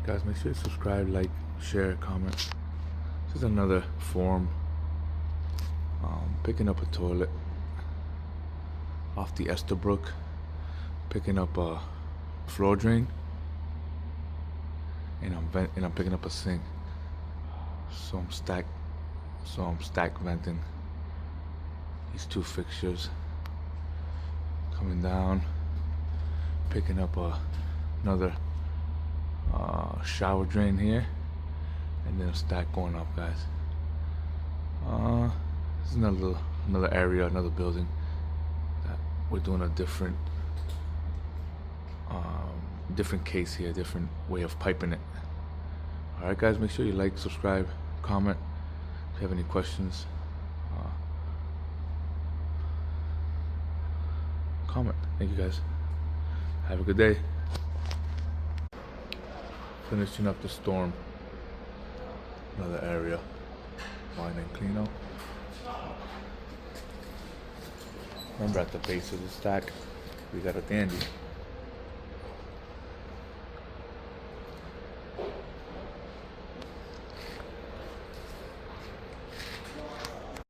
Guys, make sure you subscribe, like, share, comment. This is another form. Picking up a toilet off the Estabrook. Picking up a floor drain. And I'm picking up a sink. So I'm stack venting these two fixtures. Coming down, picking up another shower drain here, and then a stack going up, guys. This is another area, another building that we're doing a different case here, different way of piping it. All right, guys, make sure you like, subscribe, comment if you have any questions. Comment. Thank you, guys. Have a good day. Finishing up the storm. Another area. Wine and Clino. Remember, at the base of the stack, we got a dandy.